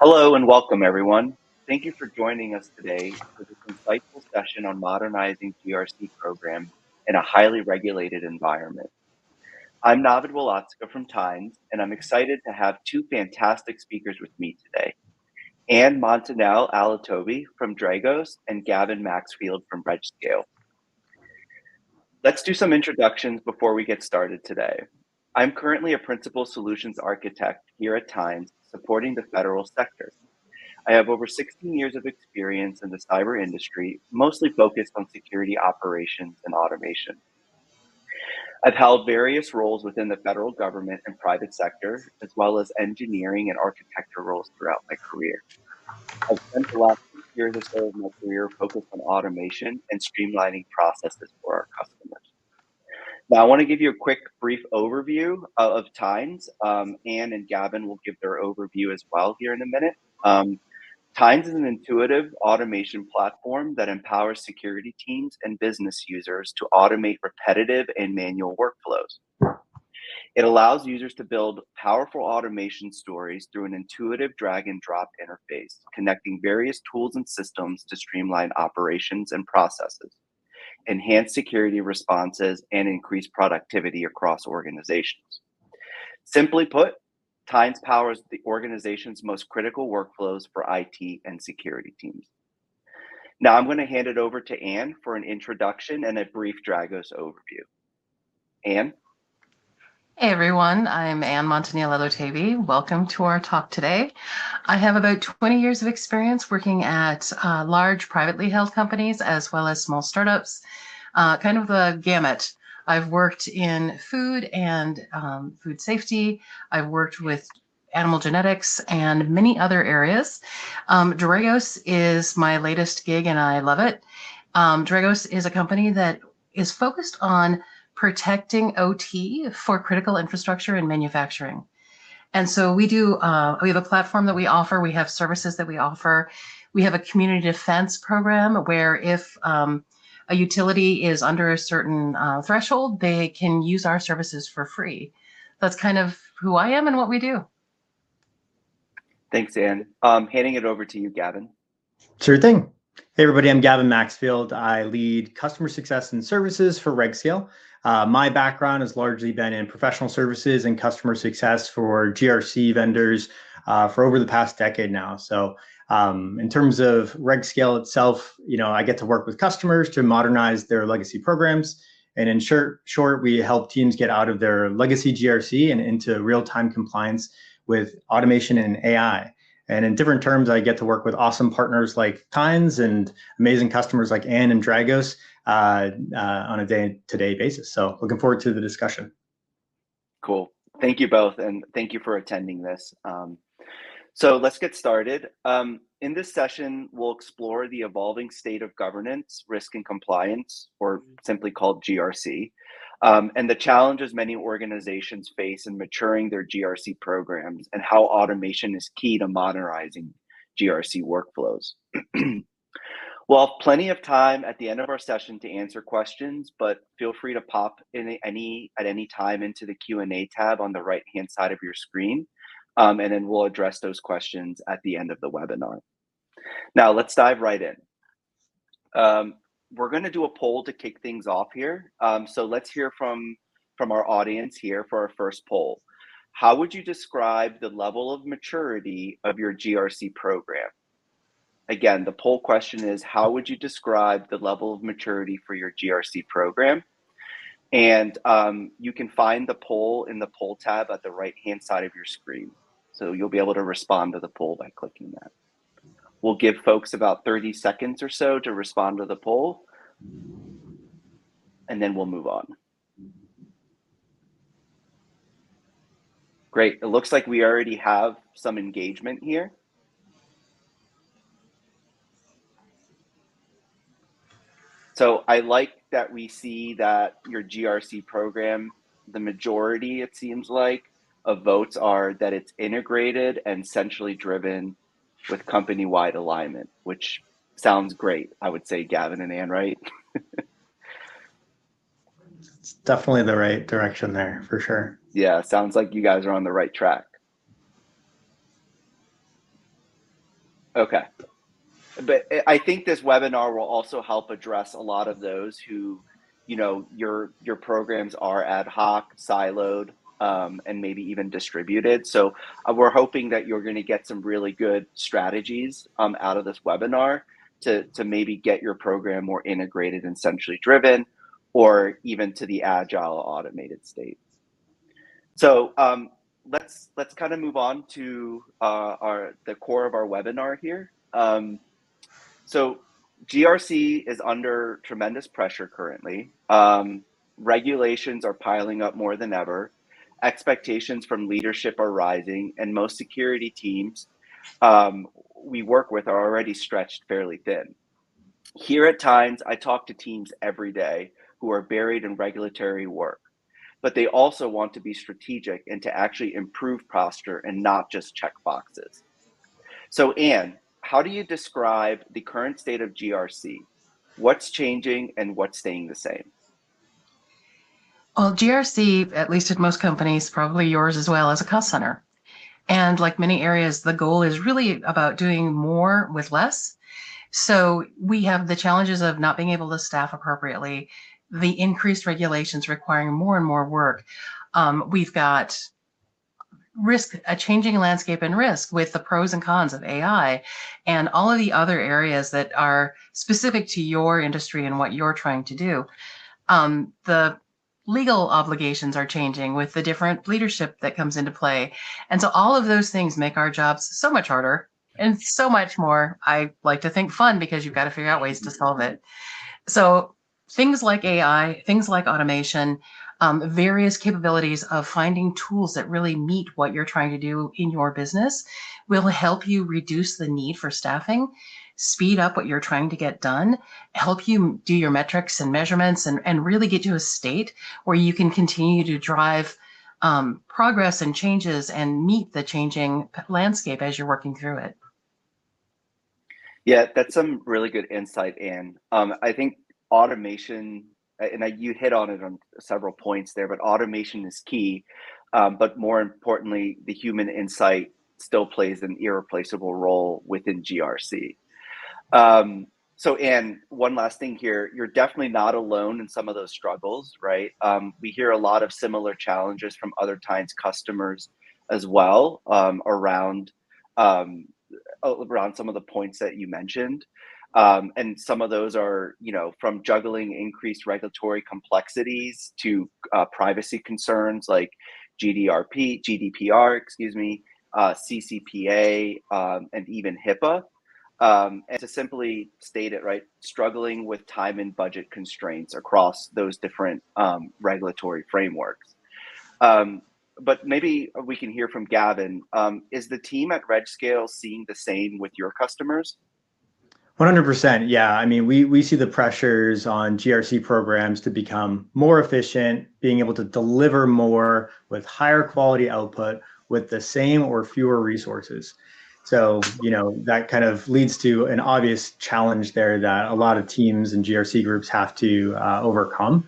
Hello and welcome, everyone. Thank you for joining us today for this insightful session on modernizing GRC programs in a highly regulated environment. I'm Navid Walatzka from Tynes, and I'm excited to have two fantastic speakers with me today. Anne Montanel Alatobi from Dragos and Gavin Maxfield from Regscale. Let's do some introductions before we get started today. I'm currently a principal solutions architect here at Tynes, supporting the federal sector. I have over 16 years of experience in the cyber industry, mostly focused on security operations and automation. I've held various roles within the federal government and private sector, as well as engineering and architecture roles throughout my career. I've spent the last 6 years or so of my career focused on automation and streamlining processes for our customers. Now, I want to give you a quick, brief overview of Tynes. Anne and Gavin will give their overview as well here in a minute. Tynes is an intuitive automation platform that empowers security teams and business users to automate repetitive and manual workflows. It allows users to build powerful automation stories through an intuitive drag and drop interface, connecting various tools and systems to streamline operations and processes, enhance security responses, and increase productivity across organizations. Simply put, Tynes powers the organization's most critical workflows for IT and security teams. Now I'm going to hand it over to Anne for an introduction and a brief Dragos overview. Anne? Hey everyone, I'm Anne Montanel Alatobi. Welcome to our talk today. I have about 20 years of experience working at large privately held companies as well as small startups, kind of the gamut. I've worked in food and food safety. I've worked with animal genetics and many other areas. Dragos is my latest gig and I love it. Dragos is a company that is focused on protecting OT for critical infrastructure and manufacturing. And so we have a platform that we offer. We have services that we offer. We have a community defense program where if a utility is under a certain threshold, they can use our services for free. That's kind of who I am and what we do. Thanks, Anne. Handing it over to you, Gavin. Sure thing. Hey, everybody, I'm Gavin Maxfield. I lead customer success and services for Regscale. My background has largely been in professional services and customer success for GRC vendors for over the past decade now. So in terms of Regscale itself, I get to work with customers to modernize their legacy programs. And in short, we help teams get out of their legacy GRC and into real-time compliance with automation and AI. And in different terms, I get to work with awesome partners like Tynes and amazing customers like Anne and Dragos on a day-to-day basis. So looking forward to the discussion. Cool. Thank you both, and thank you for attending this. So let's get started. In this session, we'll explore the evolving state of governance, risk and compliance, or simply called GRC, and the challenges many organizations face in maturing their GRC programs and how automation is key to modernizing GRC workflows. We'll have plenty of time at the end of our session to answer questions, but feel free to pop in at any time into the Q&A tab on the right-hand side of your screen, and then we'll address those questions at the end of the webinar. Now, let's dive right in. We're going to do a poll to kick things off here. So let's hear from our audience here for our first poll. How would you describe the level of maturity of your GRC program? Again, the poll question is, how would you describe the level of maturity for your GRC program? And you can find the poll in the poll tab at the right-hand side of your screen. So you'll be able to respond to the poll by clicking that. We'll give folks about 30 seconds or so to respond to the poll, and then we'll move on. Great. It looks like we already have some engagement here. So I like that we see that your GRC program, the majority, it seems like, of votes are that it's integrated and centrally driven with company-wide alignment, which sounds great, I would say, Gavin and Anne, right? It's definitely the right direction there, for sure. Yeah, sounds like you guys are on the right track. Okay. But I think this webinar will also help address a lot of those who, your programs are ad hoc, siloed, and maybe even distributed. So we're hoping that you're going to get some really good strategies out of this webinar to maybe get your program more integrated and centrally driven, or even to the agile automated state. So let's kind of move on to the core of our webinar here. So GRC is under tremendous pressure currently. Regulations are piling up more than ever. Expectations from leadership are rising, and most security teams we work with are already stretched fairly thin. Here at Times, I talk to teams every day who are buried in regulatory work, but they also want to be strategic and to actually improve posture and not just check boxes. So, Anne, how do you describe the current state of GRC? What's changing and what's staying the same? Well, GRC, at least at most companies, probably yours as well, is a cost center. And like many areas, the goal is really about doing more with less. So we have the challenges of not being able to staff appropriately, the increased regulations requiring more and more work. We've got risk, a changing landscape and risk with the pros and cons of AI and all of the other areas that are specific to your industry and what you're trying to do. The legal obligations are changing with the different leadership that comes into play. And so all of those things make our jobs so much harder and so much more, I like to think, fun, because you've got to figure out ways to solve it. So things like AI, things like automation, various capabilities of finding tools that really meet what you're trying to do in your business will help you reduce the need for staffing, speed up what you're trying to get done, help you do your metrics and measurements, and really get to a state where you can continue to drive progress and changes and meet the changing landscape as you're working through it. Yeah, that's some really good insight, Anne. I think automation, and you hit on it on several points there, but automation is key. But more importantly, the human insight still plays an irreplaceable role within GRC. So, Anne, one last thing here, you're definitely not alone in some of those struggles, right? We hear a lot of similar challenges from other Times customers as well, around some of the points that you mentioned. And some of those are, from juggling increased regulatory complexities to privacy concerns like GDPR, CCPA, and even HIPAA. And to simply state it, right, struggling with time and budget constraints across those different regulatory frameworks. But maybe we can hear from Gavin. Is the team at Regscale seeing the same with your customers? 100%. Yeah. I mean, we see the pressures on GRC programs to become more efficient, being able to deliver more with higher quality output with the same or fewer resources. So, that kind of leads to an obvious challenge there that a lot of teams and GRC groups have to overcome.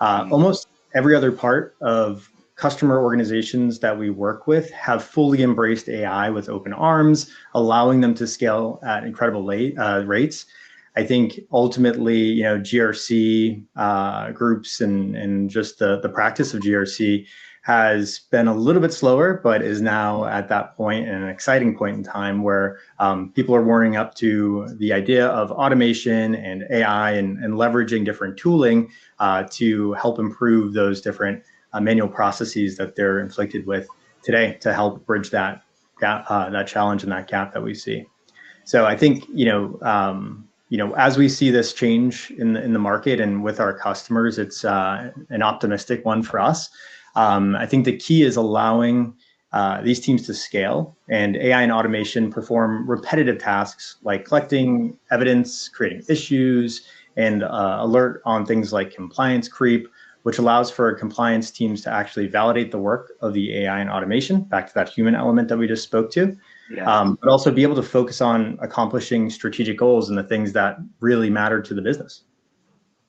Almost every other part of customer organizations that we work with have fully embraced AI with open arms, allowing them to scale at incredible rates. I think ultimately, GRC groups and just the practice of GRC has been a little bit slower, but is now at that point, an exciting point in time where people are warming up to the idea of automation and AI and leveraging different tooling to help improve those different manual processes that they're inflicted with today to help bridge that gap, that challenge and that gap that we see. So I think, as we see this change in the market and with our customers, it's an optimistic one for us. I think the key is allowing these teams to scale, and AI and automation perform repetitive tasks like collecting evidence, creating issues, and alert on things like compliance creep, which allows for compliance teams to actually validate the work of the AI and automation, back to that human element that we just spoke to, but also be able to focus on accomplishing strategic goals and the things that really matter to the business.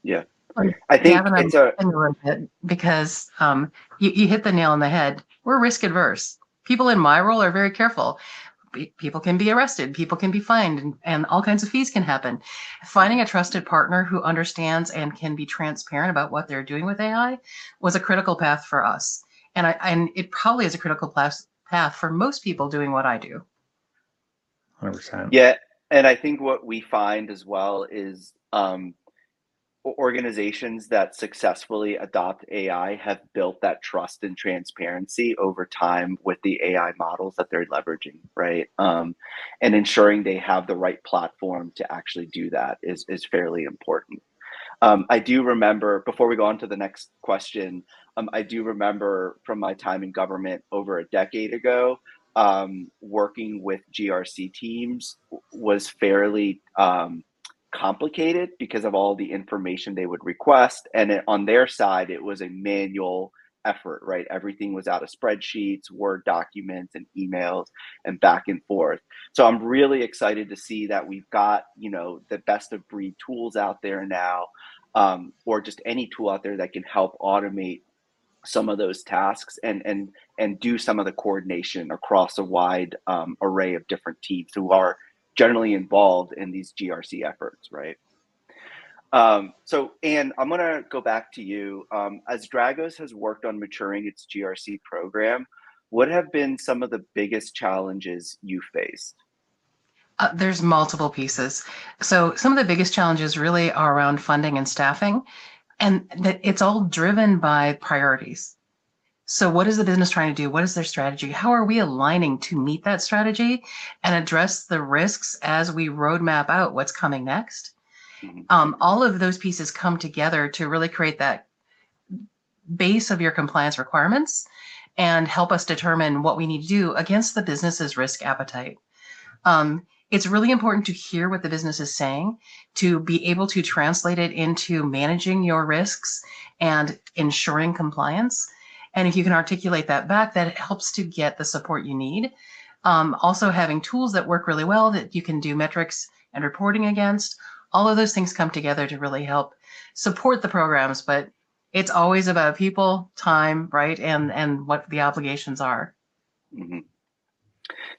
Yeah. I think it's because you hit the nail on the head. We're risk adverse. People in my role are very careful. people can be arrested, people can be fined, and all kinds of fees can happen. Finding a trusted partner who understands and can be transparent about what they're doing with AI was a critical path for us. And it probably is a critical path for most people doing what I do. 100%. Yeah, and I think what we find as well is organizations that successfully adopt AI have built that trust and transparency over time with the AI models that they're leveraging, right? And ensuring they have the right platform to actually do that is fairly important. I do remember, before we go on to the next question, I do remember from my time in government over a decade ago, working with GRC teams was fairly complicated because of all the information they would request. And on their side, it was a manual effort, right? Everything was out of spreadsheets, Word documents, and emails, and back and forth. So I'm really excited to see that we've got, the best of breed tools out there now, or just any tool out there that can help automate some of those tasks and do some of the coordination across a wide array of different teams who are generally involved in these GRC efforts, right? So, Anne, I'm going to go back to you. As Dragos has worked on maturing its GRC program, what have been some of the biggest challenges you faced? There's multiple pieces. So some of the biggest challenges really are around funding and staffing, and that it's all driven by priorities. So what is the business trying to do? What is their strategy? How are we aligning to meet that strategy and address the risks as we roadmap out what's coming next? All of those pieces come together to really create that base of your compliance requirements and help us determine what we need to do against the business's risk appetite. It's really important to hear what the business is saying, to be able to translate it into managing your risks and ensuring compliance. And if you can articulate that back, that helps to get the support you need. Also having tools that work really well that you can do metrics and reporting against, all of those things come together to really help support the programs. But it's always about people, time, right, and what the obligations are. Mm-hmm.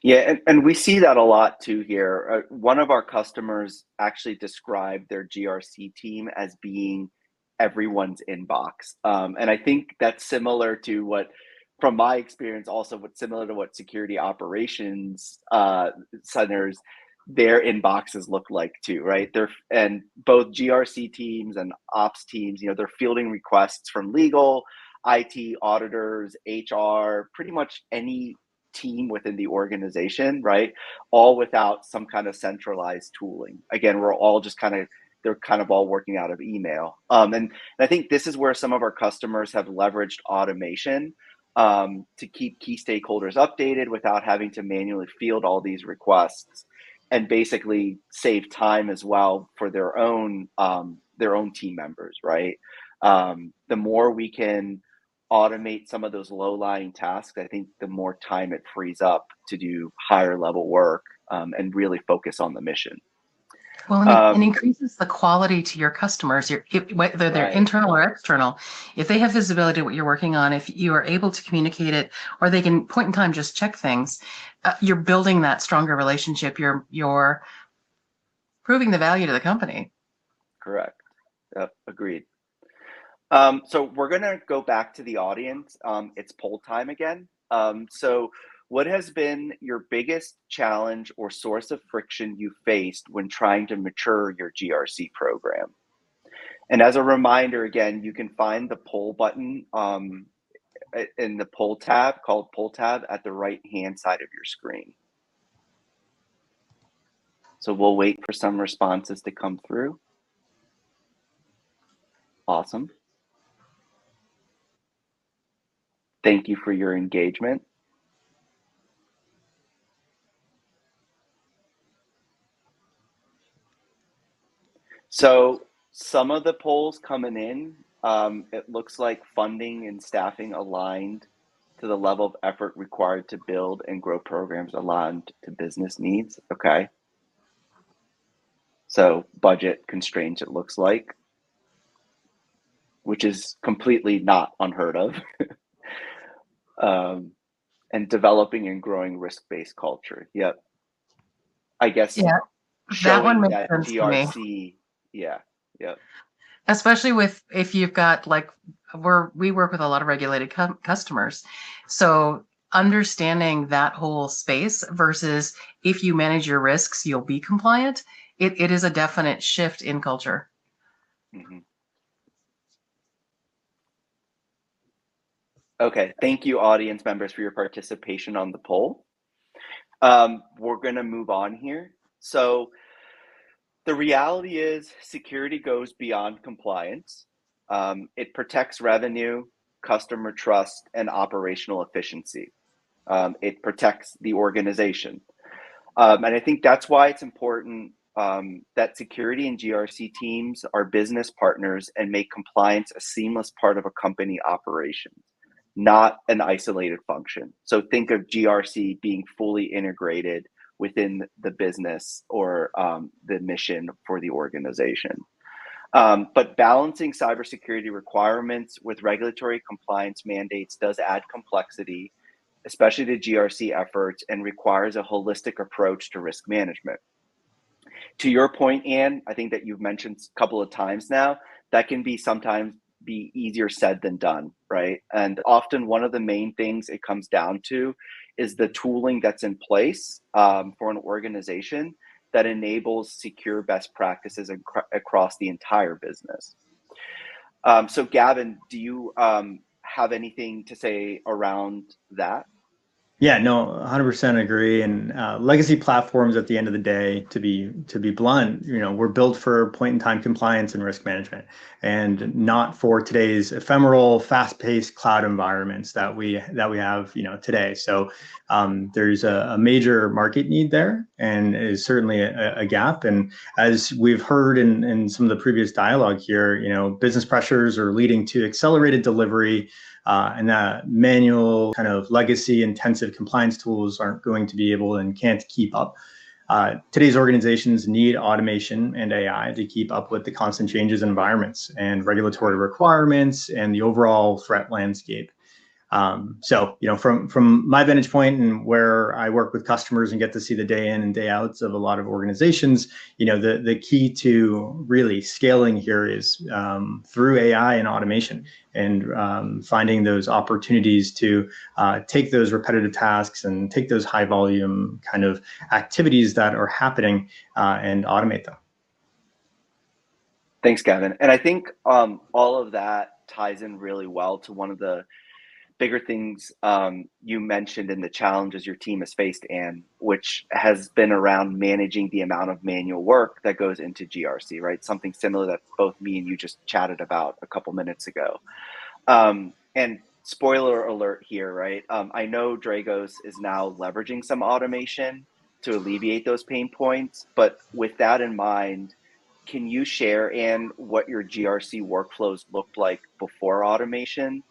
Yeah, and we see that a lot too here. One of our customers actually described their GRC team as being everyone's inbox. And I think that's similar to what, from my experience, also what's similar to what security operations centers, their inboxes look like too, right? And both GRC teams and ops teams, they're fielding requests from legal, IT, auditors, HR, pretty much any team within the organization, right? All without some kind of centralized tooling. Again, they're kind of all working out of email. And I think this is where some of our customers have leveraged automation to keep key stakeholders updated without having to manually field all these requests, and basically save time as well for their own team members, right? The more we can automate some of those low-lying tasks, I think the more time it frees up to do higher level work and really focus on the mission. Well, and it increases the quality to your customers, whether they're internal or external. If they have visibility to what you're working on, if you are able to communicate it, or they can point in time just check things, you're building that stronger relationship. You're proving the value to the company. Correct. Yep, agreed. So we're going to go back to the audience. It's poll time again. So what has been your biggest challenge or source of friction you faced when trying to mature your GRC program? And as a reminder, again, you can find the poll button in the poll tab, called poll tab, at the right-hand side of your screen. So we'll wait for some responses to come through. Awesome. Thank you for your engagement. So some of the polls coming in, it looks like funding and staffing aligned to the level of effort required to build and grow programs aligned to business needs. Okay. So budget constraints, it looks like, which is completely not unheard of. and developing and growing risk-based culture. Yep. I guess Yeah, that one showing makes that sense to me. GRC, yeah, yep. Especially with if you've got like we work with a lot of regulated customers, so understanding that whole space versus if you manage your risks you'll be compliant, it is a definite shift in culture. Mhm. Okay, thank you, audience members, for your participation on the poll. We're going to move on here. So the reality is security goes beyond compliance. It protects revenue, customer trust, and operational efficiency. It protects the organization. And I think that's why it's important that security and GRC teams are business partners and make compliance a seamless part of a company operations, not an isolated function. So think of GRC being fully integrated within the business or the mission for the organization. But balancing cybersecurity requirements with regulatory compliance mandates does add complexity, especially to GRC efforts, and requires a holistic approach to risk management. To your point, Anne, I think that you've mentioned a couple of times now, that can be sometimes be easier said than done, right? And often one of the main things it comes down to is the tooling that's in place for an organization that enables secure best practices across the entire business. So Gavin, do you have anything to say around that? Yeah, no, 100% agree. And legacy platforms, at the end of the day, to be blunt, we're built for point-in-time compliance and risk management, and not for today's ephemeral, fast-paced cloud environments that we have, today. So there's a major market need there, and it is certainly a gap. And as we've heard in some of the previous dialogue here, business pressures are leading to accelerated delivery. And that manual kind of legacy intensive compliance tools aren't going to be able and can't keep up. Today's organizations need automation and AI to keep up with the constant changes in environments and regulatory requirements and the overall threat landscape. So, from my vantage point and where I work with customers and get to see the day in and day outs of a lot of organizations, the key to really scaling here is through AI and automation, and finding those opportunities to take those repetitive tasks and take those high volume kind of activities that are happening and automate them. Thanks, Gavin. And I think all of that ties in really well to one of the bigger things you mentioned in the challenges your team has faced, Anne, which has been around managing the amount of manual work that goes into GRC, right? Something similar that both me and you just chatted about a couple minutes ago. And spoiler alert here, right? I know Dragos is now leveraging some automation to alleviate those pain points, but with that in mind, can you share, Anne, what your GRC workflows looked like before automation?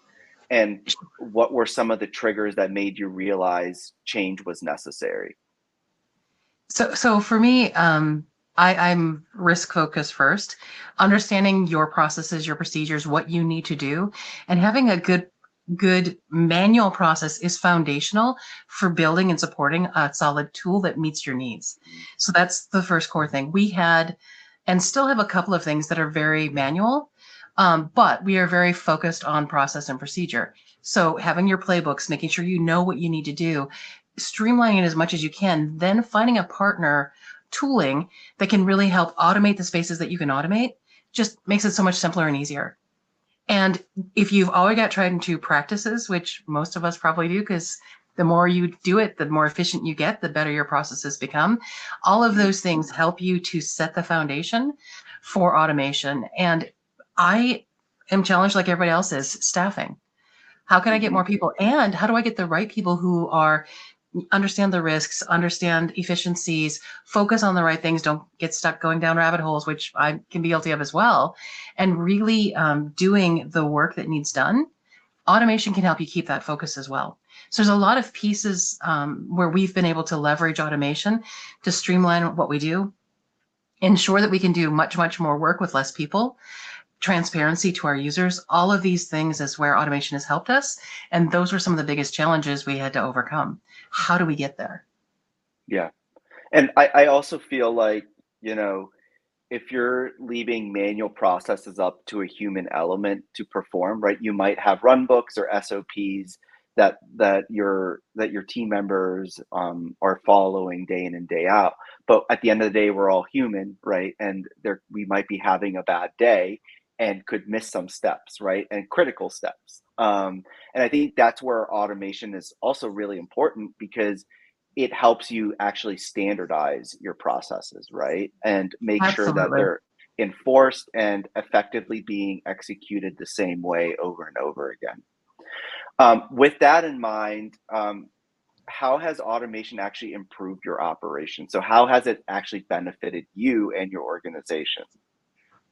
And what were some of the triggers that made you realize change was necessary? So for me, I'm risk focused first, understanding your processes, your procedures, what you need to do, and having a good manual process is foundational for building and supporting a solid tool that meets your needs. So that's the first core thing. We had and still have a couple of things that are very manual, but we are very focused on process and procedure. So having your playbooks, making sure you know what you need to do, streamlining it as much as you can, then finding a partner tooling that can really help automate the spaces that you can automate just makes it so much simpler and easier. And if you've already got tried and true practices, which most of us probably do, because the more you do it, the more efficient you get, the better your processes become. All of those things help you to set the foundation for automation. And I am challenged like everybody else is, staffing. How can I get more people? And how do I get the right people who understand the risks, understand efficiencies, focus on the right things, don't get stuck going down rabbit holes, which I can be guilty of as well, and really doing the work that needs done? Automation can help you keep that focus as well. So there's a lot of pieces where we've been able to leverage automation to streamline what we do, ensure that we can do much, much more work with less people, transparency to our users. All of these things is where automation has helped us. And those were some of the biggest challenges we had to overcome. How do we get there? Yeah. And I also feel like, you know, if you're leaving manual processes up to a human element to perform, right, you might have run books or SOPs that your team members are following day in and day out. But at the end of the day, we're all human, right? And there we might be having a bad day and could miss some steps, right? And critical steps. And I think that's where automation is also really important because it helps you actually standardize your processes, right? And make sure that Absolutely. they're enforced and effectively being executed the same way over and over again. With that in mind, how has automation actually improved your operation? So, how has it actually benefited you and your organization?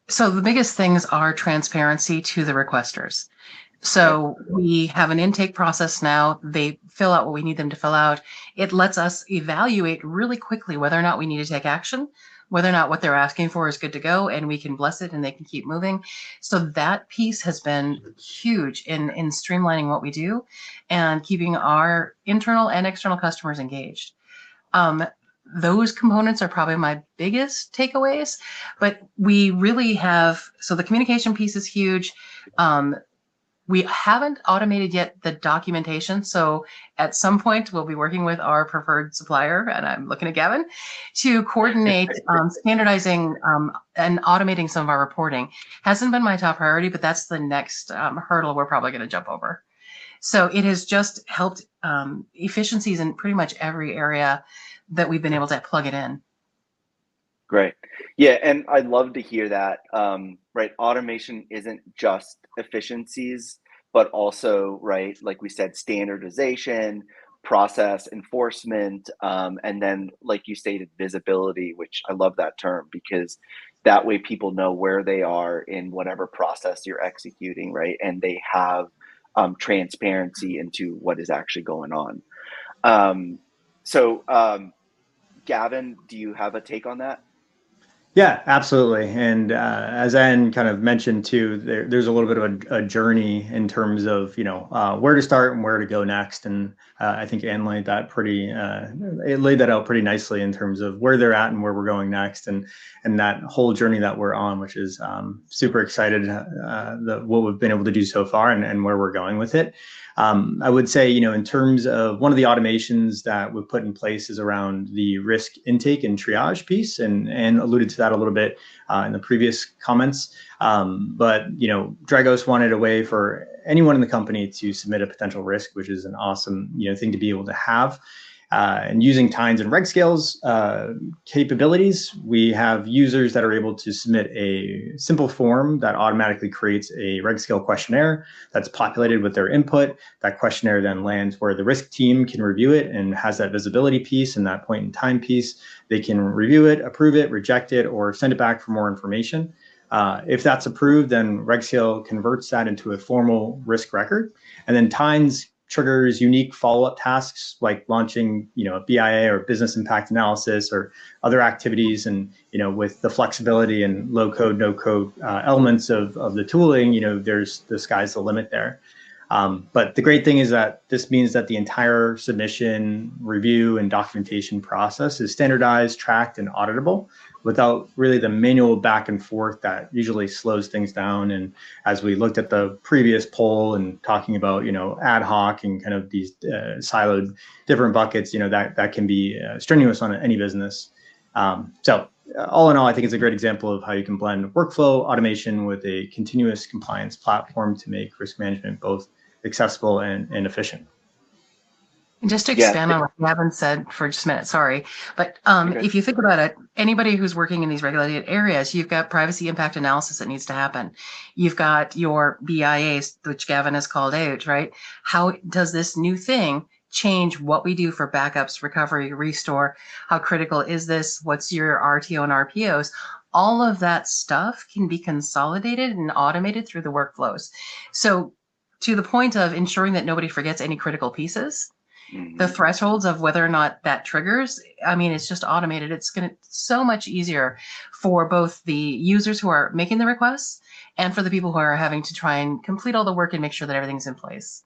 So the biggest things are transparency to the requesters. Yep. So we have an intake process now. They fill out what we need them to fill out. It lets us evaluate really quickly whether or not we need to take action, whether or not what they're asking for is good to go, and we can bless it and they can keep moving. So that piece has been huge in streamlining what we do and keeping our internal and external customers engaged. Um, those components are probably my biggest takeaways, but we really have, so the communication piece is huge. We haven't automated yet the documentation. So at some point, we'll be working with our preferred supplier, and I'm looking at Gavin, to coordinate standardizing and automating some of our reporting. Hasn't been my top priority, but that's the next hurdle we're probably going to jump over. So it has just helped efficiencies in pretty much every area that we've been able to plug it in. Great. Yeah, and I'd love to hear that. Right, automation isn't just efficiencies, but also, right, like we said, standardization, process enforcement, and then, like you stated, visibility, which I love that term because that way people know where they are in whatever process you're executing, right? And they have transparency into what is actually going on. Um, so, Gavin, do you have a take on that? Yeah, absolutely. And as Ann kind of mentioned too, there's a little bit of a journey in terms of where to start and where to go next. And I think Ann laid that it laid that out pretty nicely in terms of where they're at and where we're going next, and that whole journey that we're on, which is super excited what we've been able to do so far and where we're going with it. I would say, in terms of one of the automations that we've put in place is around the risk intake and triage piece, and alluded to that a little bit in the previous comments. But Dragos wanted a way for anyone in the company to submit a potential risk, which is an awesome thing to be able to have. And using Tines and Regscale's capabilities, we have users that are able to submit a simple form that automatically creates a Regscale questionnaire that's populated with their input. That questionnaire then lands where the risk team can review it and has that visibility piece and that point in time piece. They can review it, approve it, reject it, or send it back for more information. If that's approved, then Regscale converts that into a formal risk record. And then Tines triggers unique follow-up tasks like launching, a BIA or business impact analysis or other activities. And, with the flexibility and low code, no code elements of the tooling, there's the sky's the limit there. But the great thing is that this means that the entire submission, review, and documentation process is standardized, tracked, and auditable without really the manual back and forth that usually slows things down. And as we looked at the previous poll and talking about, ad hoc and kind of these siloed different buckets, that can be strenuous on any business. So all in all, I think it's a great example of how you can blend workflow automation with a continuous compliance platform to make risk management both accessible and efficient. And just to Yeah, expand on what Gavin said for just a minute, sorry. But okay. if you think about it, anybody who's working in these regulated areas, you've got privacy impact analysis that needs to happen. You've got your BIAs, which Gavin has called out, right? How does this new thing change what we do for backups, recovery, restore? How critical is this? What's your RTO and RPOs? All of that stuff can be consolidated and automated through the workflows. So to the point of ensuring that nobody forgets any critical pieces, The thresholds of whether or not that triggers, I mean, it's just automated. It's going to so much easier for both the users who are making the requests and for the people who are having to try and complete all the work and make sure that everything's in place.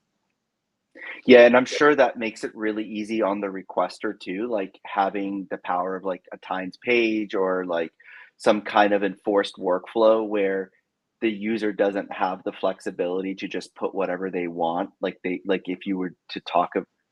Yeah, and I'm sure that makes it really easy on the requester too, like having the power of like a Times page or like some kind of enforced workflow where the user doesn't have the flexibility to just put whatever they want. Like if you were to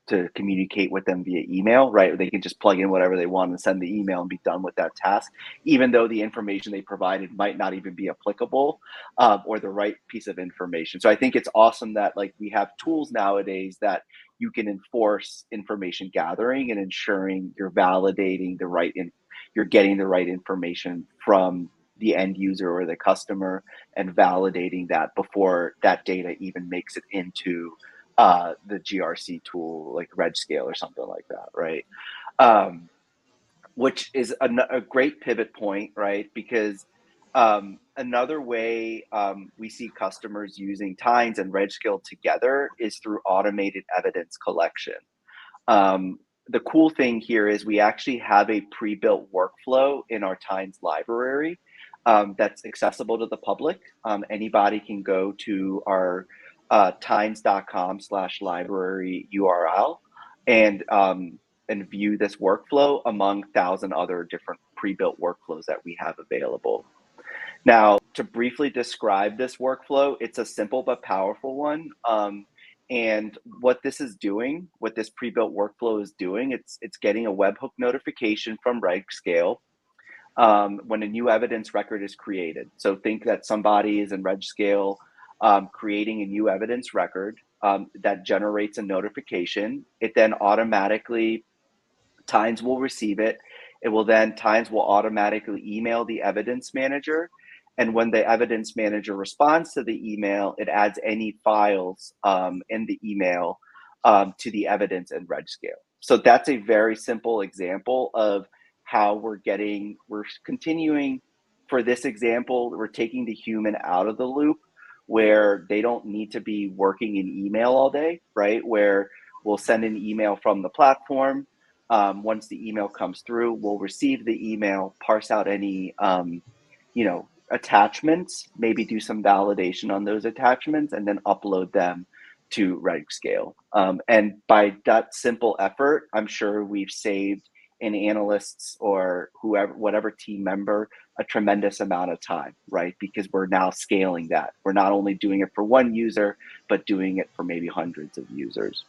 to communicate with them via email, right? They can just plug in whatever they want and send the email and be done with that task, even though the information they provided might not even be applicable or the right piece of information. So I think it's awesome that like we have tools nowadays that you can enforce information gathering and ensuring you're validating you're getting the right information from the end user or the customer and validating that before that data even makes it into the GRC tool like Regscale or something like that, right? Which is a great pivot point, right? Because another way we see customers using Tines and Regscale together is through automated evidence collection. The cool thing here is we actually have a pre-built workflow in our Tines library that's accessible to the public. Anybody can go to our tines.com/library URL and view this workflow among 1,000 other different pre-built workflows that we have available. Now, to briefly describe this workflow, it's a simple but powerful one. And what this pre-built workflow is doing, it's getting a webhook notification from Regscale when a new evidence record is created. So think that somebody is in Regscale creating a new evidence record that generates a notification. It then automatically, Tines will receive it. Tines will automatically email the evidence manager. And when the evidence manager responds to the email, it adds any files in the email to the evidence in Regscale. So that's a very simple example of how we're continuing, for this example, we're taking the human out of the loop where they don't need to be working in email all day, right? Where we'll send an email from the platform. Once the email comes through, we'll receive the email, parse out any, attachments, maybe do some validation on those attachments, and then upload them to Regscale. And by that simple effort, I'm sure we've saved an analyst's or whatever team member a tremendous amount of time, right? Because we're now scaling that. We're not only doing it for one user, but doing it for maybe hundreds of users.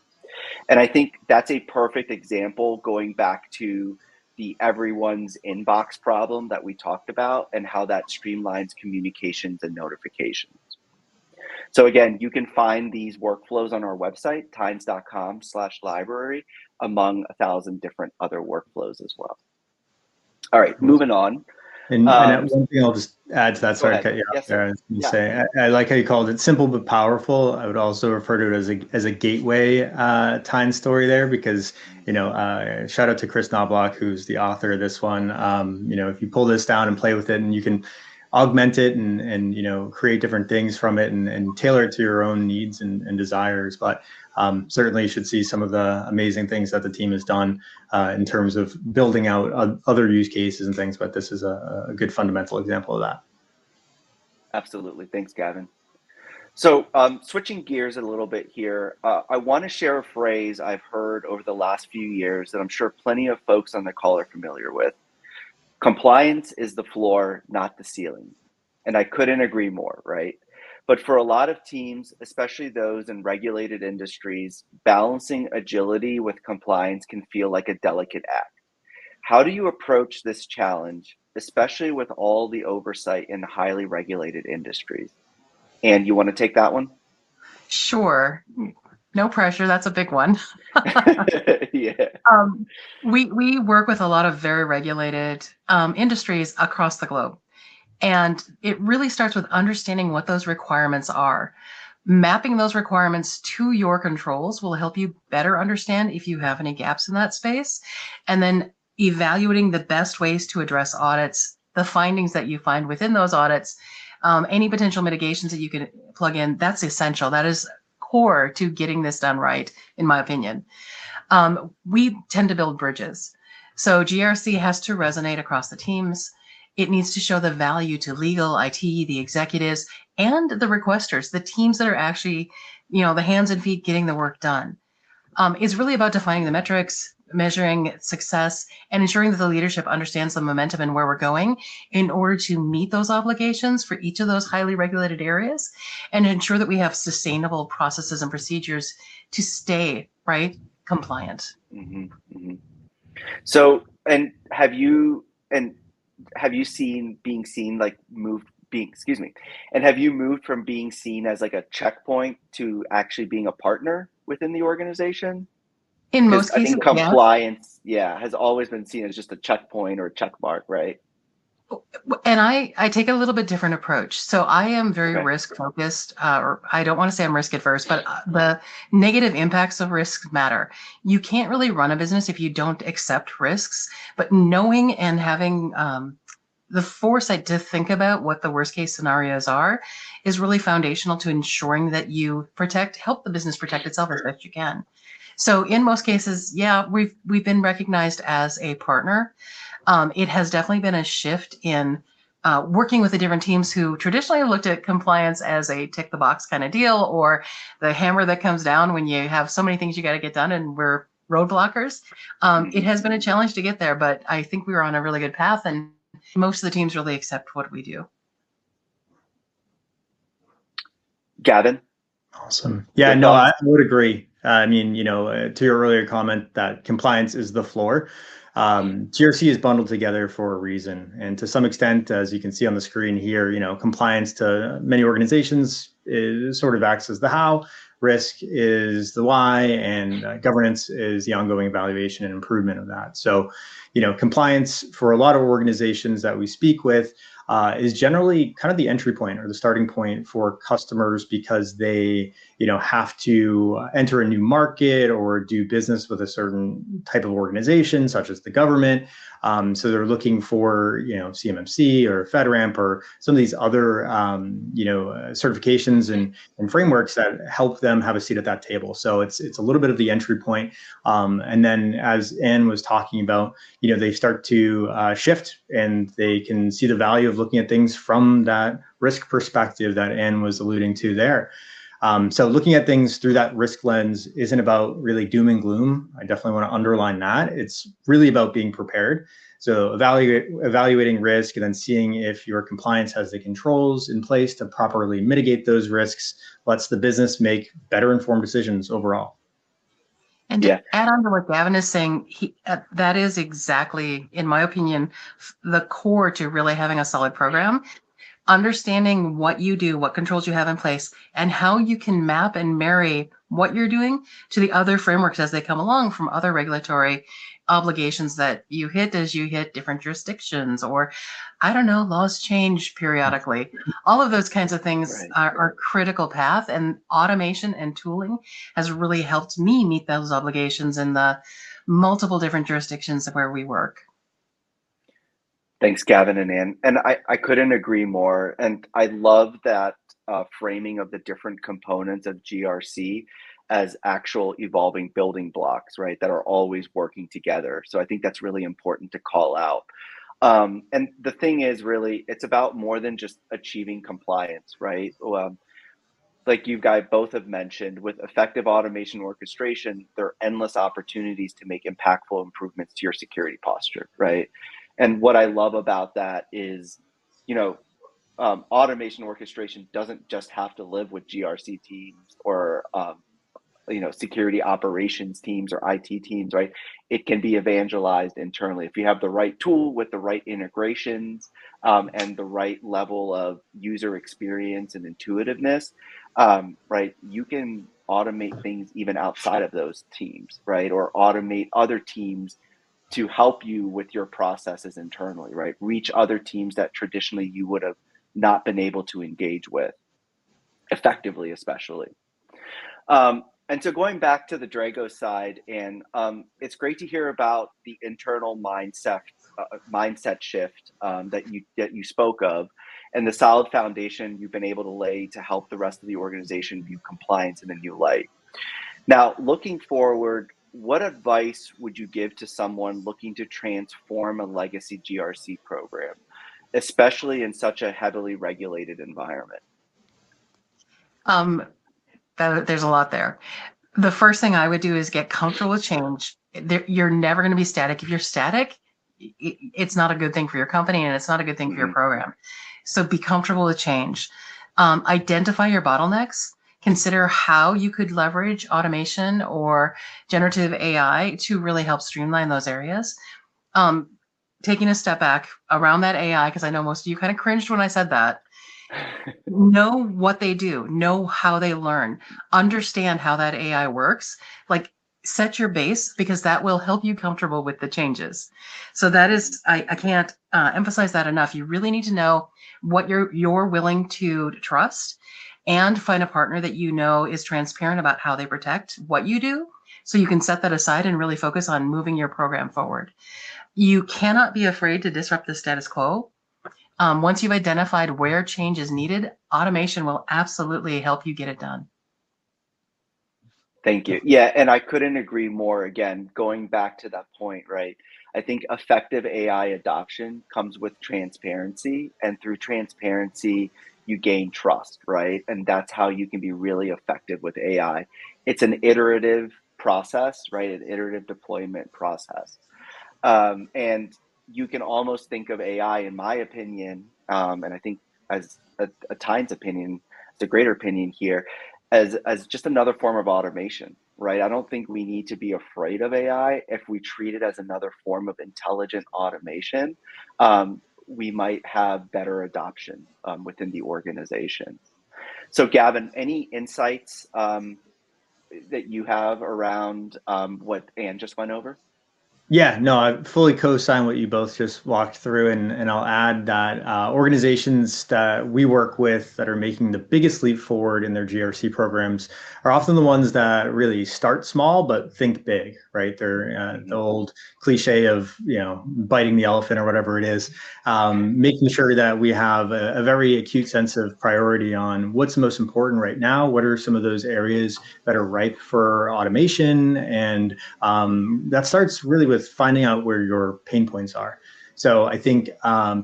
And I think that's a perfect example going back to the everyone's inbox problem that we talked about and how that streamlines communications and notifications. So again, you can find these workflows on our website, tines.com/library, among 1,000 different other workflows as well. All right, moving on. And one thing I'll just add to that, sorry to cut you off there. I was going to say, I like how you called it simple but powerful. I would also refer to it as a gateway Tines story there, because shout out to Chris Knobloch, who's the author of this one. If you pull this down and play with it, and you can augment it and create different things from it and tailor it to your own needs and desires. But certainly you should see some of the amazing things that the team has done in terms of building out other use cases and things. But this is a good fundamental example of that. Absolutely. Thanks, Gavin. So switching gears a little bit here, I want to share a phrase I've heard over the last few years that I'm sure plenty of folks on the call are familiar with. Compliance is the floor, not the ceiling. And I couldn't agree more, right? But for a lot of teams, especially those in regulated industries, balancing agility with compliance can feel like a delicate act. How do you approach this challenge, especially with all the oversight in highly regulated industries? And you want to take that one? Sure. No pressure. That's a big one. Yeah. We work with a lot of very regulated industries across the globe. And it really starts with understanding what those requirements are. Mapping those requirements to your controls will help you better understand if you have any gaps in that space. And then evaluating the best ways to address audits, the findings that you find within those audits, any potential mitigations that you can plug in, that's essential. That is core to getting this done right, in my opinion. we tend to build bridges. So GRC has to resonate across the teams. It needs to show the value to legal, IT, the executives, and the requesters, the teams that are actually, the hands and feet getting the work done. It's really about defining the metrics, measuring success, and ensuring that the leadership understands the momentum and where we're going in order to meet those obligations for each of those highly regulated areas and ensure that we have sustainable processes and procedures to stay, right, compliant. Mm-hmm, mm-hmm. So, and have you seen being seen like and have you moved from being seen as like a checkpoint to actually being a partner within the organization? In Because most I cases, think yeah. compliance, has always been seen as just a checkpoint or a check mark, right? And I take a little bit different approach. So I am very Okay. risk focused, or I don't want to say I'm risk adverse, but the negative impacts of risk matter. You can't really run a business if you don't accept risks, but knowing and having the foresight to think about what the worst case scenarios are is really foundational to ensuring that you help the business protect itself as best you can. So in most cases, yeah, we've been recognized as a partner. It has definitely been a shift in working with the different teams who traditionally looked at compliance as a tick the box kind of deal, or the hammer that comes down when you have so many things you got to get done and we're roadblockers. It has been a challenge to get there, but I think we were on a really good path, and most of the teams really accept what we do. Gavin? Awesome. Yeah, no, I would agree. I mean, to your earlier comment that compliance is the floor. GRC is bundled together for a reason. And to some extent, as you can see on the screen here, compliance to many organizations sort of acts as the how, risk is the why, and governance is the ongoing evaluation and improvement of that. So, compliance for a lot of organizations that we speak with is generally kind of the entry point or the starting point for customers because they, have to enter a new market or do business with a certain type of organization, such as the government. So they're looking for, CMMC or FedRAMP or some of these other, certifications and frameworks that help them have a seat at that table. So it's a little bit of the entry point. And then as Anne was talking about, they start to shift and they can see the value of looking at things from that risk perspective that Anne was alluding to there. So looking at things through that risk lens isn't about really doom and gloom. I definitely want to underline that. It's really about being prepared. So evaluating risk and then seeing if your compliance has the controls in place to properly mitigate those risks lets the business make better informed decisions overall. And to add on to what Gavin is saying, that is exactly, in my opinion, the core to really having a solid program. Understanding what you do, what controls you have in place, and how you can map and marry what you're doing to the other frameworks as they come along from other regulatory obligations that you hit as you hit different jurisdictions, or I don't know, laws change periodically. All of those kinds of things are critical path, and automation and tooling has really helped me meet those obligations in the multiple different jurisdictions where we work. Thanks, Gavin and Ann. And I couldn't agree more. And I love that framing of the different components of GRC as actual evolving building blocks, right, that are always working together. So I think that's really important to call out. And the thing is, really, it's about more than just achieving compliance, right? Like you guys both have mentioned, with effective automation orchestration, there are endless opportunities to make impactful improvements to your security posture, right? And what I love about that is, automation orchestration doesn't just have to live with GRC teams or, security operations teams or IT teams, right? It can be evangelized internally. If you have the right tool with the right integrations and the right level of user experience and intuitiveness, right, you can automate things even outside of those teams, right? Or automate other teams to help you with your processes internally, right? Reach other teams that traditionally you would have not been able to engage with effectively, especially. And so going back to the Dragos side, and it's great to hear about the internal mindset shift that you spoke of, and the solid foundation you've been able to lay to help the rest of the organization view compliance in a new light. Now, looking forward, what advice would you give to someone looking to transform a legacy GRC program, especially in such a heavily regulated environment? Um, there's a lot there. The first thing I would do is get comfortable with change. You're never going to be static. If you're static, it's not a good thing for your company, and it's not a good thing for your program. So be comfortable with change. Identify your bottlenecks. Consider how you could leverage automation or generative AI to really help streamline those areas. Taking a step back around that AI, because I know most of you kind of cringed when I said that. Know what they do, know how they learn, understand how that AI works. Like, set your base, because that will help you comfortable with the changes. So that is, I can't emphasize that enough. You really need to know what you're willing to trust, and find a partner that you know is transparent about how they protect what you do, so you can set that aside and really focus on moving your program forward. You cannot be afraid to disrupt the status quo. Once you've identified where change is needed, automation will absolutely help you get it done. Thank you. Yeah, and I couldn't agree more. Again, going back to that point, right? I think effective AI adoption comes with transparency, and through transparency, you gain trust, right? And that's how you can be really effective with AI. It's an iterative process, right? An iterative deployment process. And you can almost think of AI, in my opinion, and I think as a Tyne's opinion, it's a greater opinion here, as just another form of automation, right? I don't think we need to be afraid of AI. If we treat it as another form of intelligent automation, we might have better adoption within the organization. So, Gavin, any insights that you have around what Anne just went over? Yeah, no, I fully co-sign what you both just walked through, and I'll add that organizations that we work with that are making the biggest leap forward in their GRC programs are often the ones that really start small but think big, right? They're the old cliche of, biting the elephant or whatever it is, making sure that we have a very acute sense of priority on what's most important right now, what are some of those areas that are ripe for automation, and that starts really with finding out where your pain points are. So I think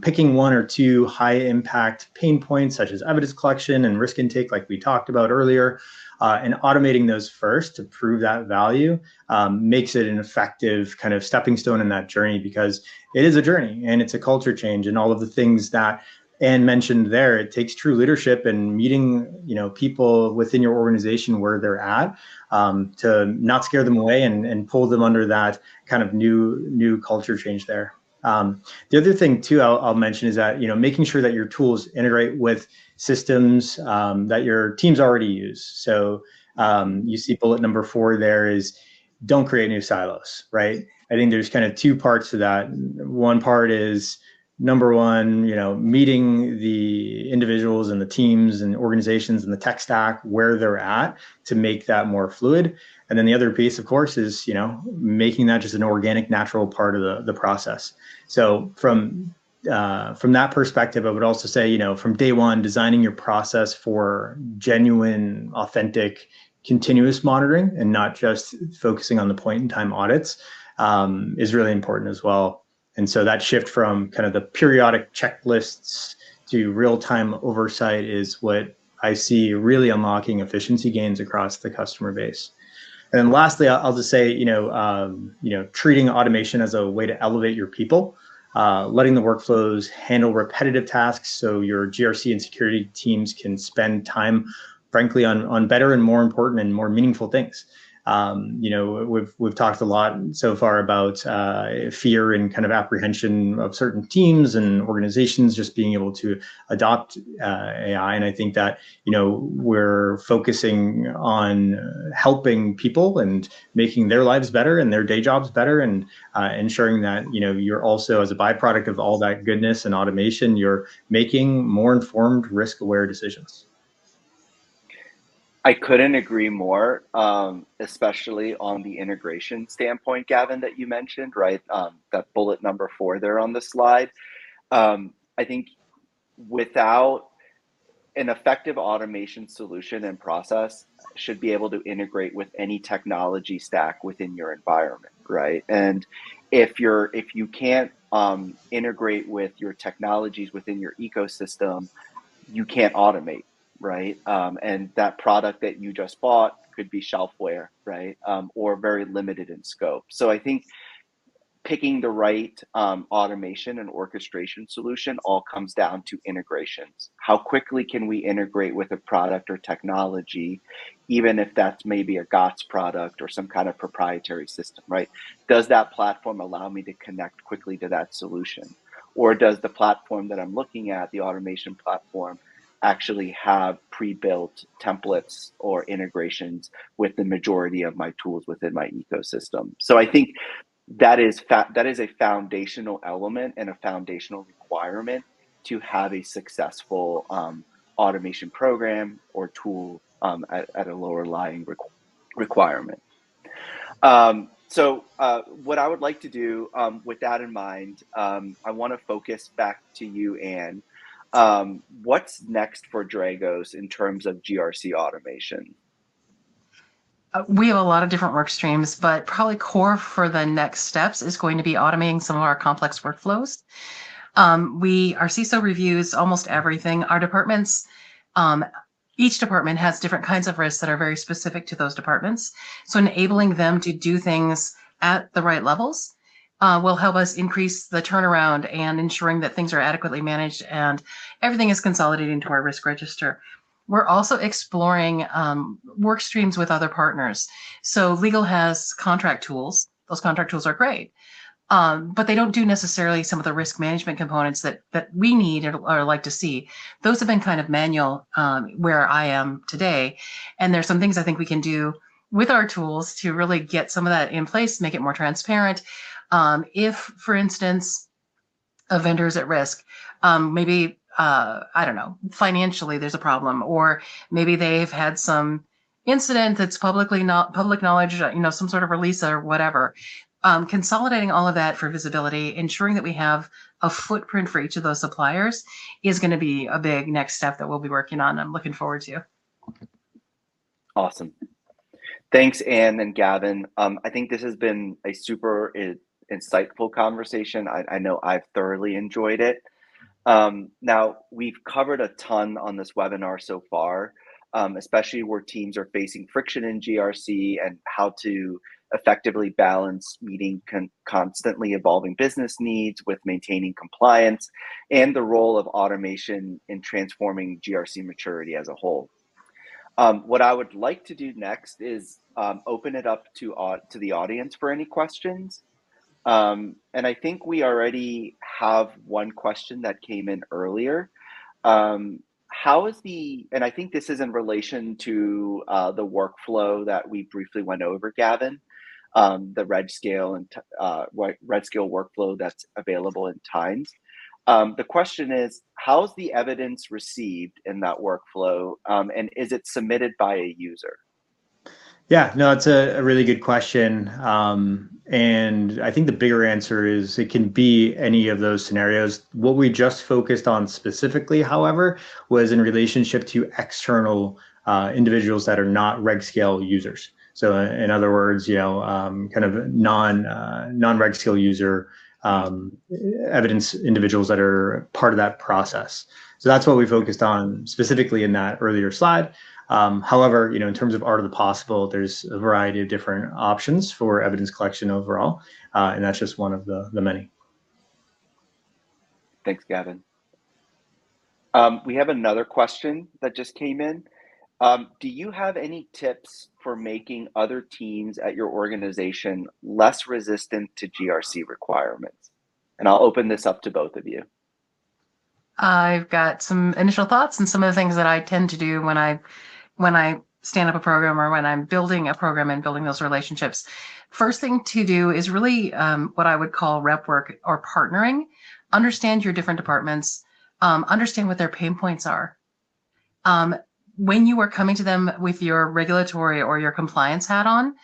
picking one or two high impact pain points, such as evidence collection and risk intake, like we talked about earlier, and automating those first to prove that value makes it an effective kind of stepping stone in that journey, because it is a journey and it's a culture change, and all of the things that Anne mentioned there. It takes true leadership and meeting, people within your organization where they're at, to not scare them away and pull them under that kind of new culture change there. The other thing too, I'll mention is that, making sure that your tools integrate with systems that your teams already use. So you see bullet number 4 there is don't create new silos, right? I think there's kind of two parts to that. One part is, number one, meeting the individuals and the teams and organizations and the tech stack where they're at to make that more fluid. And then the other piece, of course, is, making that just an organic, natural part of the process. So from that perspective, I would also say, from day one, designing your process for genuine, authentic, continuous monitoring and not just focusing on the point in time audits is really important as well. And so that shift from kind of the periodic checklists to real-time oversight is what I see really unlocking efficiency gains across the customer base. And then lastly, I'll just say, treating automation as a way to elevate your people, letting the workflows handle repetitive tasks so your GRC and security teams can spend time, frankly, on better and more important and more meaningful things. We've talked a lot so far about fear and kind of apprehension of certain teams and organizations just being able to adopt AI. And I think that, we're focusing on helping people and making their lives better and their day jobs better, and ensuring that, you're also, as a byproduct of all that goodness and automation, you're making more informed, risk-aware decisions. I couldn't agree more, especially on the integration standpoint, Gavin, that you mentioned, right? That bullet number 4 there on the slide. I think without an effective automation solution and process should be able to integrate with any technology stack within your environment, right? And if you can't integrate with your technologies within your ecosystem, you can't automate, right? And that product that you just bought could be shelfware, right? Or very limited in scope. So I think picking the right automation and orchestration solution all comes down to integrations. How quickly can we integrate with a product or technology, even if that's maybe a GOTS product or some kind of proprietary system, right? Does that platform allow me to connect quickly to that solution? Or does the platform that I'm looking at, the automation platform, actually have pre-built templates or integrations with the majority of my tools within my ecosystem? So I think that is a foundational element and a foundational requirement to have a successful automation program or tool at a lower lying requirement. So what I would like to do with that in mind, I want to focus back to you, Anne. What's next for Dragos in terms of GRC automation? We have a lot of different work streams, but probably core for the next steps is going to be automating some of our complex workflows. Our CISO reviews almost everything. Our departments, each department has different kinds of risks that are very specific to those departments. So enabling them to do things at the right levels will help us increase the turnaround and ensuring that things are adequately managed and everything is consolidated into our risk register. We're also exploring work streams with other partners. So legal has contract tools. Those contract tools are great, but they don't do necessarily some of the risk management components that we need or like to see. Those have been kind of manual where I am today. And there's some things I think we can do with our tools to really get some of that in place, make it more transparent. If, for instance, a vendor is at risk, maybe I don't know, financially there's a problem, or maybe they've had some incident that's public knowledge, some sort of release or whatever. Consolidating all of that for visibility, ensuring that we have a footprint for each of those suppliers is going to be a big next step that we'll be working on. I'm looking forward to. Awesome. Thanks, Anne and Gavin. I think this has been a super insightful conversation. I know I've thoroughly enjoyed it. Now, we've covered a ton on this webinar so far, especially where teams are facing friction in GRC and how to effectively balance meeting constantly evolving business needs with maintaining compliance, and the role of automation in transforming GRC maturity as a whole. What I would like to do next is open it up to the audience for any questions. And I think we already have one question that came in earlier. And I think this is in relation to the workflow that we briefly went over, Gavin, the Regscale and Regscale workflow that's available in Times. The question is, how's the evidence received in that workflow, and is it submitted by a user? Yeah, no, it's a really good question. And I think the bigger answer is it can be any of those scenarios. What we just focused on specifically, however, was in relationship to external individuals that are not Regscale users. So in other words, kind of non-Regscale user evidence individuals that are part of that process. So that's what we focused on specifically in that earlier slide. However, in terms of art of the possible, there's a variety of different options for evidence collection overall, and that's just one of the many. Thanks, Gavin. We have another question that just came in. Do you have any tips for making other teams at your organization less resistant to GRC requirements? And I'll open this up to both of you. I've got some initial thoughts and some of the things that I tend to do when I stand up a program or when I'm building a program and building those relationships. First thing to do is really what I would call rep work or partnering. Understand your different departments, understand what their pain points are. When you are coming to them with your regulatory or your compliance hat on,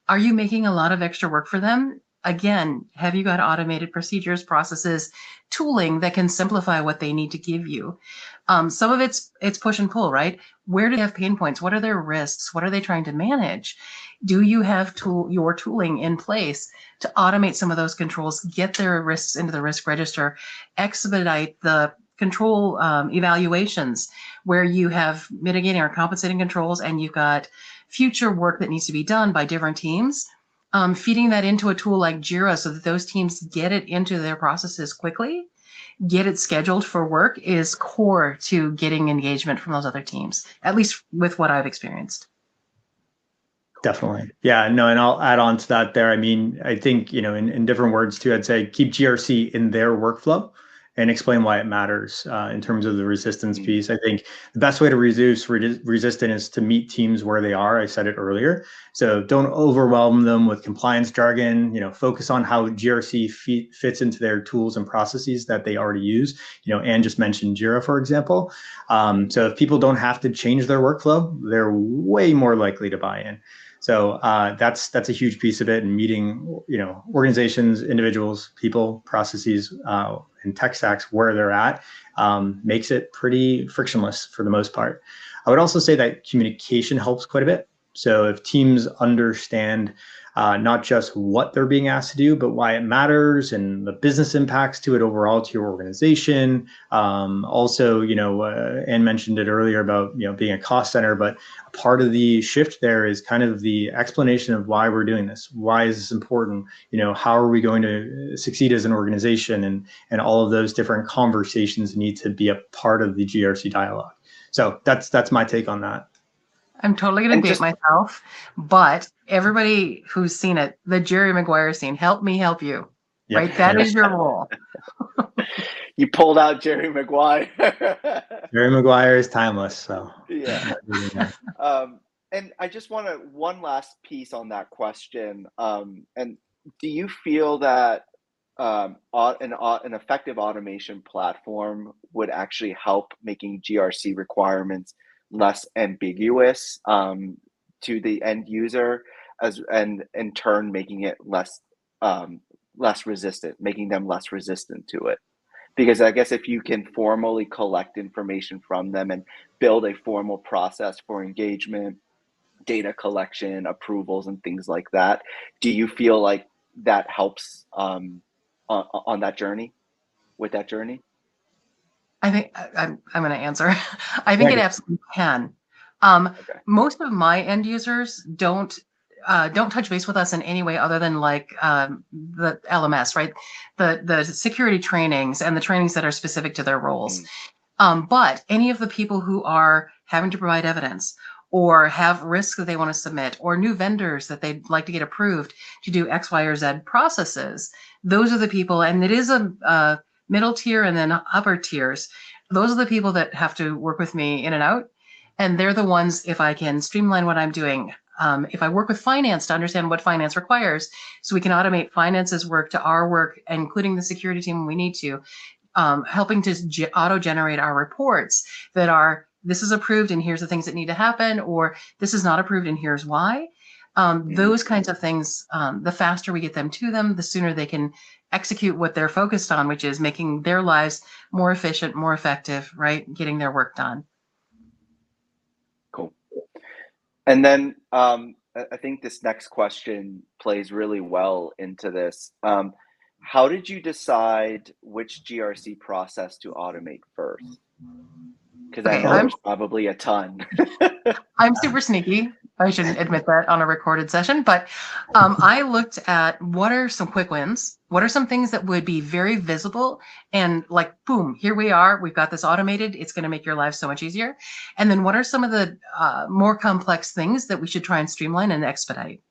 are you making a lot of extra work for them? again, have you got automated procedures, processes, tooling that can simplify what they need to give you? Some of it's push and pull, right? Where do they have pain points? What are their risks? What are they trying to manage? Do you have your tooling in place to automate some of those controls, get their risks into the risk register, expedite the control evaluations where you have mitigating or compensating controls and you've got future work that needs to be done by different teams? Feeding that into a tool like Jira so that those teams get it into their processes quickly, get it scheduled for work, is core to getting engagement from those other teams, at least with what I've experienced. Definitely. Yeah, no, and I'll add on to that there. I mean, I think, in different words too, I'd say keep GRC in their workflow and explain why it matters in terms of the resistance piece. I think the best way to reduce resistance is to meet teams where they are. I said it earlier. So don't overwhelm them with compliance jargon, focus on how GRC fits into their tools and processes that they already use. Anne just mentioned Jira, for example. So if people don't have to change their workflow, they're way more likely to buy in. So that's a huge piece of it, and meeting organizations, individuals, people, processes, and tech stacks where they're at makes it pretty frictionless for the most part. I would also say that communication helps quite a bit. So if teams understand not just what they're being asked to do, but why it matters and the business impacts to it overall to your organization. Also, Anne mentioned it earlier about being a cost center, but part of the shift there is kind of the explanation of why we're doing this. Why is this important? How are we going to succeed as an organization? And all of those different conversations need to be a part of the GRC dialogue. So that's my take on that. I'm totally going to date myself, but everybody who's seen it, the Jerry Maguire scene, help me help you, yep. Right? That is your role. You pulled out Jerry Maguire. Jerry Maguire is timeless. So yeah. And I just want one last piece on that question. And do you feel that an effective automation platform would actually help making GRC requirements less ambiguous to the end user, and in turn making it less resistant, making them less resistant to it? Because I guess if you can formally collect information from them and build a formal process for engagement, data collection, approvals, and things like that, do you feel like that helps on that journey, with that journey? I think I'm going to answer. I think it absolutely can. Okay. Most of my end users don't touch base with us in any way other than like the LMS, right? The security trainings and the trainings that are specific to their roles. But any of the people who are having to provide evidence or have risks that they want to submit or new vendors that they'd like to get approved to do X, Y, or Z processes, those are the people. And it is a middle tier and then upper tiers. Those are the people that have to work with me in and out. And they're the ones, if I can streamline what I'm doing, if I work with finance to understand what finance requires, so we can automate finance's work to our work, including the security team when we need to, helping to auto-generate our reports that are, this is approved and here's the things that need to happen, or this is not approved and here's why. Those kinds of things, the faster we get them to them, the sooner they can execute what they're focused on, which is making their lives more efficient, more effective, right? Getting their work done. Cool. And then I think this next question plays really well into this. How did you decide which GRC process to automate first? Because I know there's probably a ton. I'm super sneaky. I shouldn't admit that on a recorded session, but I looked at what are some quick wins, what are some things that would be very visible and like, boom, here we are, we've got this automated, it's going to make your life so much easier. And then what are some of the more complex things that we should try and streamline and expedite?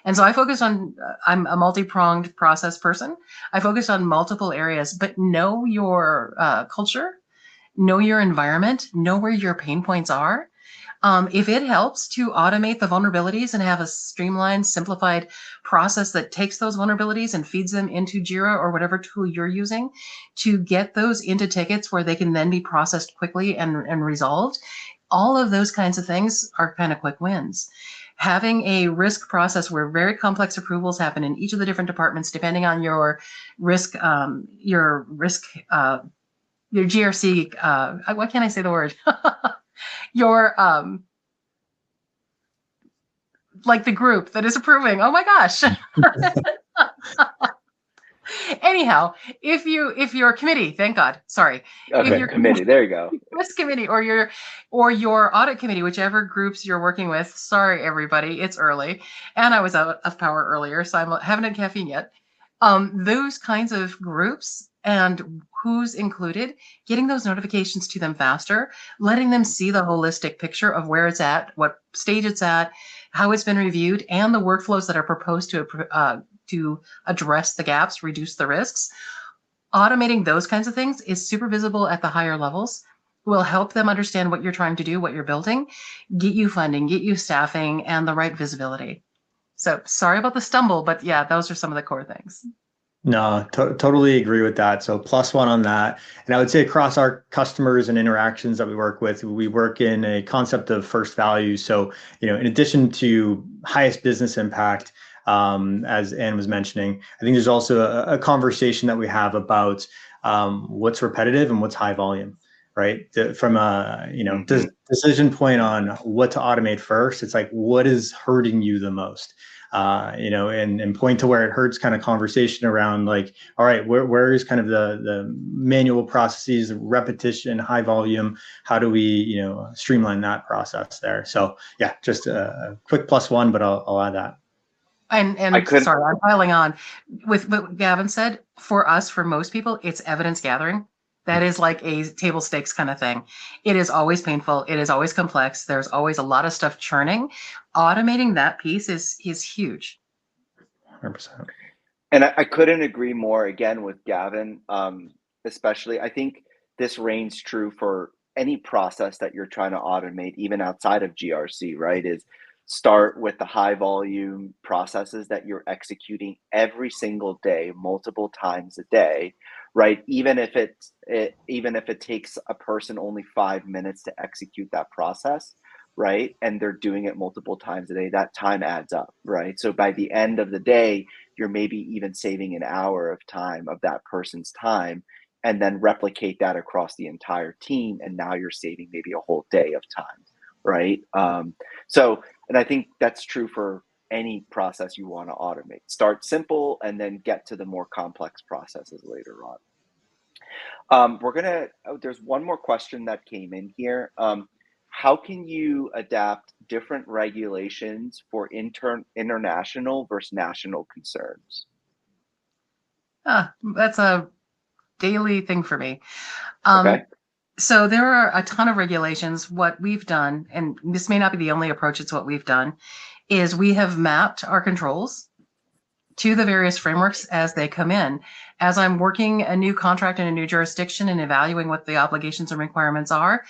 And so I focused on, I'm a multi-pronged process person. I focused on multiple areas, but know your culture, know your environment, know where your pain points are. If it helps to automate the vulnerabilities and have a streamlined, simplified process that takes those vulnerabilities and feeds them into Jira or whatever tool you're using to get those into tickets where they can then be processed quickly and resolved, all of those kinds of things are kind of quick wins. Having a risk process where very complex approvals happen in each of the different departments, depending on your risk, your GRC, why can't I say the word? Your, like the group that is approving. Oh my gosh. Anyhow, if your committee, thank God, sorry. Okay, if your committee, there you go. Risk committee or your audit committee, whichever groups you're working with. Sorry, everybody, it's early, and I was out of power earlier, so I haven't had caffeine yet. Those kinds of groups and who's included, getting those notifications to them faster, letting them see the holistic picture of where it's at, what stage it's at, how it's been reviewed, and the workflows that are proposed to address the gaps, reduce the risks. Automating those kinds of things is super visible at the higher levels, will help them understand what you're trying to do, what you're building, get you funding, get you staffing, and the right visibility. So sorry about the stumble, but yeah, those are some of the core things. No, totally agree with that. So +1 on that. And I would say across our customers and interactions that we work with, we work in a concept of first value. So, in addition to highest business impact, as Anne was mentioning, I think there's also a conversation that we have about what's repetitive and what's high volume, right? From a, decision point on what to automate first, it's like, what is hurting you the most? And point to where it hurts kind of conversation around like, all right, where is kind of the manual processes, repetition, high volume? How do we, streamline that process there? So yeah, just a quick +1, but I'll add that. And sorry, I'm piling on with what Gavin said. For us, for most people, it's evidence gathering. That is like a table stakes kind of thing. It is always painful. It is always complex. There's always a lot of stuff churning. Automating that piece is huge. 100%. And I couldn't agree more again with Gavin, especially. I think this reigns true for any process that you're trying to automate, even outside of GRC, right? Is start with the high volume processes that you're executing every single day, multiple times a day, right? Even if it takes a person only 5 minutes to execute that process, right? And they're doing it multiple times a day, that time adds up, right? So by the end of the day, you're maybe even saving an hour of time of that person's time, and then replicate that across the entire team. And now you're saving maybe a whole day of time, right? And I think that's true for any process you want to automate. Start simple and then get to the more complex processes later on. There's one more question that came in here. How can you adapt different regulations for international versus national concerns? That's a daily thing for me. Okay. So there are a ton of regulations. What we've done, and this may not be the only approach, it's what we've done, is we have mapped our controls to the various frameworks as they come in. As I'm working a new contract in a new jurisdiction and evaluating what the obligations and requirements are,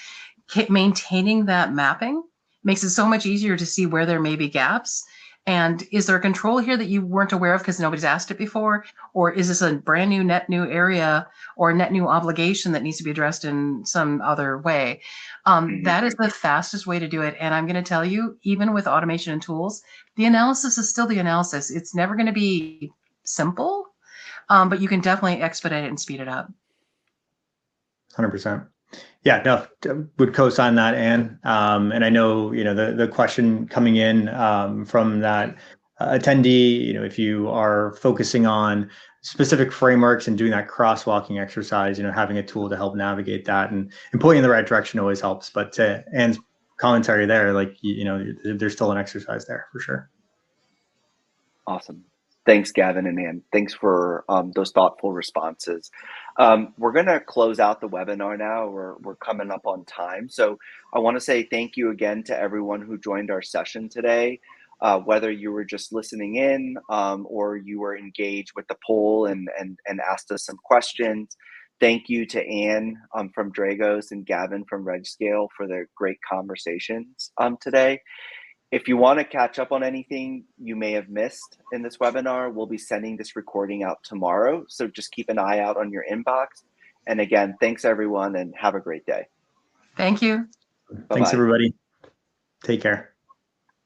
maintaining that mapping makes it so much easier to see where there may be gaps. And is there a control here that you weren't aware of because nobody's asked it before? Or is this a brand new net new area or net new obligation that needs to be addressed in some other way? That is the fastest way to do it. And I'm going to tell you, even with automation and tools, the analysis is still the analysis. It's never going to be simple, but you can definitely expedite it and speed it up. 100%. Yeah, no, would co-sign that, Anne. And I know, the question coming in from that attendee, if you are focusing on specific frameworks and doing that crosswalking exercise, having a tool to help navigate that and pointing in the right direction always helps. But to Anne's commentary there, like, there's still an exercise there for sure. Awesome. Thanks, Gavin and Ann. Thanks for those thoughtful responses. We're going to close out the webinar now. We're coming up on time. So I want to say thank you again to everyone who joined our session today, whether you were just listening in or you were engaged with the poll and asked us some questions. Thank you to Ann from Dragos and Gavin from Regscale for their great conversations today. If you want to catch up on anything you may have missed in this webinar, we'll be sending this recording out tomorrow. So just keep an eye out on your inbox. And again, thanks everyone and have a great day. Thank you. Thanks everybody. Take care.